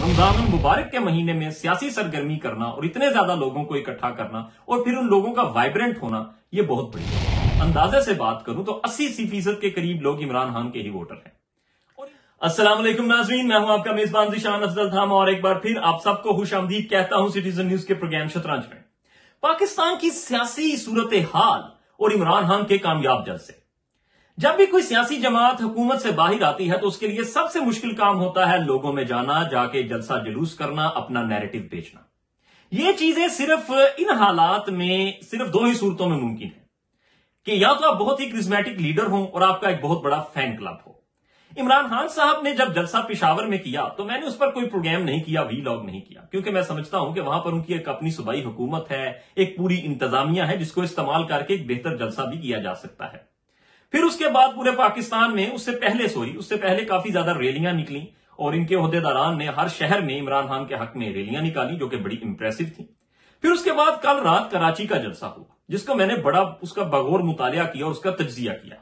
रमजान मुबारक के महीने में सियासी सरगर्मी करना और इतने ज्यादा लोगों को इकट्ठा करना और फिर उन लोगों का वाइब्रेंट होना, ये बहुत बड़ी है। अंदाजे से बात करूं तो 80% के करीब लोग इमरान खान के ही वोटर हैं। अस्सलाम वालेकुम नाज़रीन, मैं हूं आपका मेजबान ज़ीशान अफजल थामा और एक बार फिर आप सबको खुशामदीद कहता हूं सिटीजन न्यूज के प्रोग्राम शतरंज में। पाकिस्तान की सियासी सूरत हाल और इमरान खान के कामयाब जलसे। जब भी कोई सियासी जमात हुकूमत से बाहर आती है तो उसके लिए सबसे मुश्किल काम होता है लोगों में जाना, जाके जलसा जुलूस करना, अपना नैरेटिव बेचना। ये चीजें सिर्फ इन हालात में सिर्फ दो ही सूरतों में मुमकिन है कि या तो आप बहुत ही क्रिज्मेटिक लीडर हो और आपका एक बहुत बड़ा फैन क्लब हो। इमरान खान साहब ने जब जलसा पेशावर में किया तो मैंने उस पर कोई प्रोग्राम नहीं किया, वीलॉग नहीं किया, क्योंकि मैं समझता हूं कि वहां पर उनकी एक अपनी सूबाई हुकूमत है, एक पूरी इंतजामिया है जिसको इस्तेमाल करके एक बेहतर जलसा भी किया जा सकता है। फिर उसके बाद पूरे पाकिस्तान में उससे पहले काफी ज्यादा रैलियां निकली और इनके ओहदेदारान ने हर शहर में इमरान खान के हक में रैलियां निकाली जो कि बड़ी इंप्रेसिव थी। फिर उसके बाद कल रात कराची का जलसा हुआ जिसको मैंने बड़ा उसका बगौर मुतालिया किया और उसका तज्जिया किया।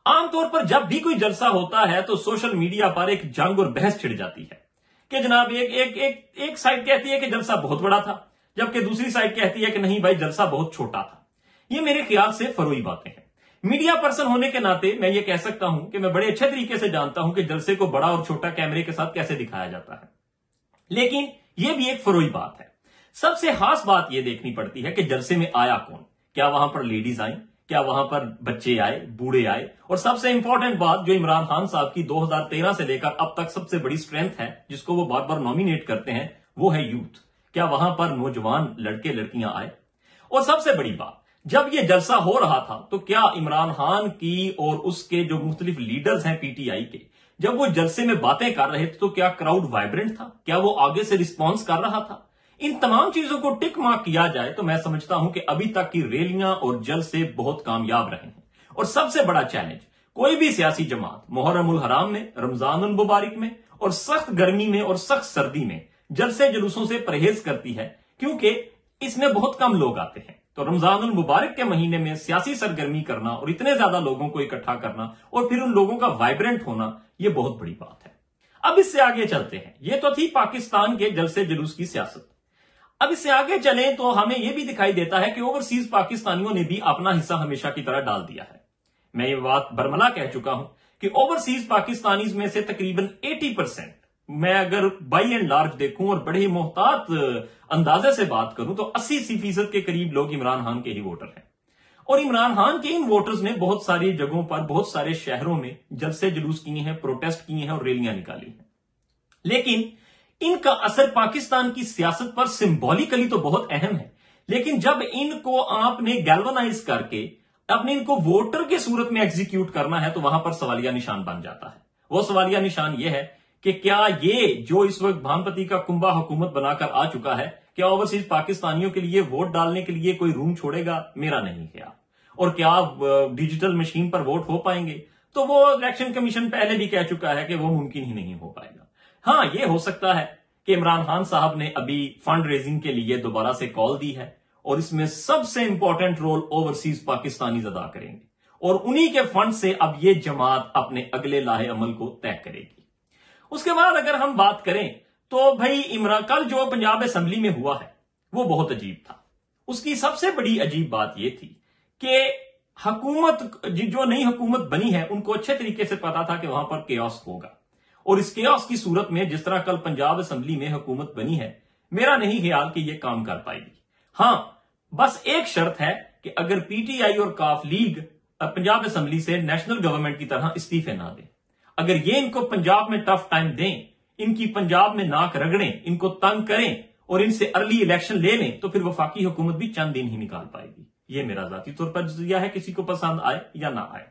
आमतौर पर जब भी कोई जलसा होता है तो सोशल मीडिया पर एक जंग और बहस छिड़ जाती है कि जनाब एक साइड कहती है कि जलसा बहुत बड़ा था, जबकि दूसरी साइड कहती है कि नहीं भाई जलसा बहुत छोटा था। ये मेरे ख्याल से फरोई बातें हैं। मीडिया पर्सन होने के नाते मैं ये कह सकता हूं कि मैं बड़े अच्छे तरीके से जानता हूं कि जलसे को बड़ा और छोटा कैमरे के साथ कैसे दिखाया जाता है, लेकिन यह भी एक फरोई बात है। सबसे खास बात यह देखनी पड़ती है कि जलसे में आया कौन, क्या वहां पर लेडीज आई, क्या वहां पर बच्चे आए, बूढ़े आए, और सबसे इंपॉर्टेंट बात जो इमरान खान साहब की 2013 से लेकर अब तक सबसे बड़ी स्ट्रेंथ है जिसको वो बार बार नॉमिनेट करते हैं, वो है यूथ। क्या वहां पर नौजवान लड़के लड़कियां आए? और सबसे बड़ी बात, जब यह जलसा हो रहा था तो क्या इमरान खान की और उसके जो मुख्तलिफ लीडर्स हैं पीटीआई के, जब वो जलसे में बातें कर रहे थे तो क्या क्राउड वाइब्रेंट था? क्या वो आगे से रिस्पॉन्स कर रहा था? इन तमाम चीजों को टिक मार्क किया जाए तो मैं समझता हूं कि अभी तक की रैलियां और जलसे बहुत कामयाब रहे हैं। और सबसे बड़ा चैलेंज, कोई भी सियासी जमात मुहर्रमुल हराम में, रमजानुल मुबारक में और सख्त गर्मी में और सख्त सर्दी में जलसे जुलूसों से परहेज करती है क्योंकि इसमें बहुत कम लोग आते हैं। तो रमजानुल मुबारक के महीने में सियासी सरगर्मी करना और इतने ज्यादा लोगों को इकट्ठा करना और फिर उन लोगों का वाइब्रेंट होना, यह बहुत बड़ी बात है। अब इससे आगे चलते हैं। यह तो थी पाकिस्तान के जलसे जुलूस की सियासत। अब इससे आगे चलें तो हमें यह भी दिखाई देता है कि ओवरसीज पाकिस्तानियों ने भी अपना हिस्सा हमेशा की तरह डाल दिया है। मैं ये बात बरमला कह चुका हूं कि ओवरसीज पाकिस्तानीज में से तकरीबन 80%, मैं अगर बाई एंड लार्ज देखूं और बड़े ही मोहतात अंदाजे से बात करूं तो 80% के करीब लोग इमरान खान के ही वोटर हैं। और इमरान खान के इन वोटर्स ने बहुत सारी जगहों पर, बहुत सारे शहरों में जलसे जुलूस किए हैं, प्रोटेस्ट किए हैं और रैलियां निकाली हैं। लेकिन इनका असर पाकिस्तान की सियासत पर सिंबॉलिकली तो बहुत अहम है, लेकिन जब इनको आपने गैल्वनाइज करके अपने इनको वोटर के सूरत में एग्जीक्यूट करना है तो वहां पर सवालिया निशान बन जाता है। वो सवालिया निशान यह है कि क्या ये जो इस वक्त भानपति का कुंभा हुकूमत बनाकर आ चुका है, क्या ओवरसीज पाकिस्तानियों के लिए वोट डालने के लिए कोई रूम छोड़ेगा? मेरा नहीं ख्याल। और क्या डिजिटल मशीन पर वोट हो पाएंगे? तो वो इलेक्शन कमीशन पहले भी कह चुका है कि वो मुमकिन ही नहीं हो पाएगा। हाँ, ये हो सकता है कि इमरान खान साहब ने अभी फंड रेजिंग के लिए दोबारा से कॉल दी है और इसमें सबसे इंपॉर्टेंट रोल ओवरसीज पाकिस्तानी अदा करेंगे और उन्हीं के फंड से अब ये जमात अपने अगले लाहे अमल को तय करेगी। उसके बाद अगर हम बात करें तो भाई इमरान कल जो पंजाब असेंबली में हुआ है वो बहुत अजीब था। उसकी सबसे बड़ी अजीब बात यह थी कि हुकूमत जो नई हुकूमत बनी है उनको अच्छे तरीके से पता था कि वहां पर केओस होगा और इस केओस की सूरत में जिस तरह कल पंजाब असेंबली में हुकूमत बनी है, मेरा नहीं ख्याल कि यह काम कर पाएगी। हां, बस एक शर्त है कि अगर पीटीआई और काफ लीग पंजाब असेंबली से नेशनल गवर्नमेंट की तरह इस्तीफे ना दें, अगर ये इनको पंजाब में टफ टाइम दें, इनकी पंजाब में नाक रगड़ें, इनको तंग करें और इनसे अर्ली इलेक्शन ले लें, तो फिर वफाकी हुकूमत भी चंद दिन ही निकाल पाएगी। यह मेरा जाती तौर पर नजरिया है, किसी को पसंद आए या ना आए।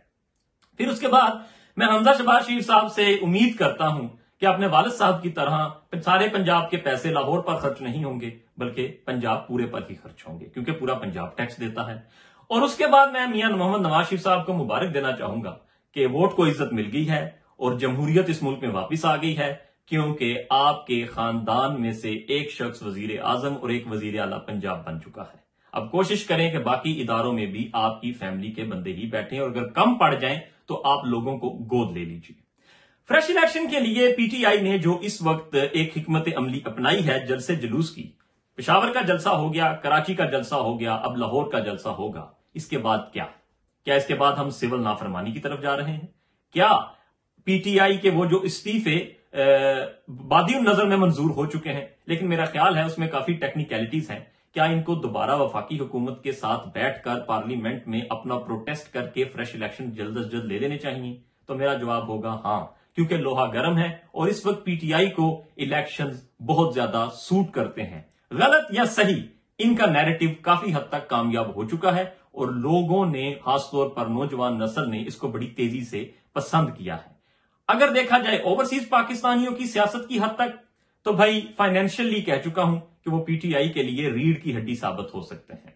फिर उसके बाद मैं हमजा शहबाज शरीफ साहब से उम्मीद करता हूं कि अपने वालिद साहब की तरह सारे पंजाब के पैसे लाहौर पर खर्च नहीं होंगे, बल्कि पंजाब पूरे पर ही खर्च होंगे क्योंकि पूरा पंजाब टैक्स देता है। और उसके बाद मैं मियां मोहम्मद नवाज शरीफ साहब को मुबारक देना चाहूंगा कि वोट को इज्जत मिल गई है और जमहूरियत इस मुल्क में वापस आ गई है, क्योंकि आपके खानदान में से एक शख्स वजीर आजम और एक वजीर आला पंजाब बन चुका है। अब कोशिश करें कि बाकी इदारों में भी आपकी फैमिली के बंदे ही बैठे और अगर कम पड़ जाएं तो आप लोगों को गोद ले लीजिए। फ्रेश इलेक्शन के लिए पीटीआई ने जो इस वक्त एक हिकमत अमली अपनाई है जलसे जुलूस की, पेशावर का जलसा हो गया, कराची का जलसा हो गया, अब लाहौर का जलसा होगा, इसके बाद क्या इसके बाद हम सिविल नाफरमानी की तरफ जा रहे हैं? क्या पीटीआई के वो जो इस्तीफे बादियों नजर में मंजूर हो चुके हैं, लेकिन मेरा ख्याल है उसमें काफी टेक्निकलिटीज हैं, क्या इनको दोबारा वफाकी हुकूमत के साथ बैठकर पार्लियामेंट में अपना प्रोटेस्ट करके फ्रेश इलेक्शन जल्द अज जल्द ले लेने चाहिए? तो मेरा जवाब होगा हां, क्योंकि लोहा गर्म है और इस वक्त पीटीआई को इलेक्शन बहुत ज्यादा सूट करते हैं। गलत या सही, इनका नैरेटिव काफी हद तक कामयाब हो चुका है और लोगों ने, खासतौर पर नौजवान नस्ल ने, इसको बड़ी तेजी से पसंद किया है। अगर देखा जाए ओवरसीज पाकिस्तानियों की सियासत की हद तक, तो भाई फाइनेंशियली कह चुका हूं कि वो पीटीआई के लिए रीढ़ की हड्डी साबित हो सकते हैं।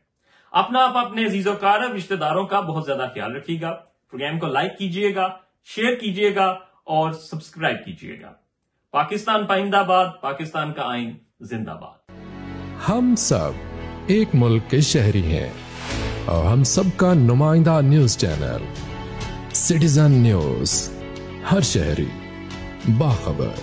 आप अपने अजीजों रिश्तेदारों का बहुत ज्यादा ख्याल रखिएगा। प्रोग्राम को लाइक कीजिएगा, शेयर कीजिएगा और सब्सक्राइब कीजिएगा। पाकिस्तान पाइंदाबाद, पाकिस्तान का आइन जिंदाबाद। हम सब एक मुल्क के शहरी हैं और हम सबका नुमाइंदा न्यूज चैनल सिटीजन न्यूज, हर शहरी बाखबर।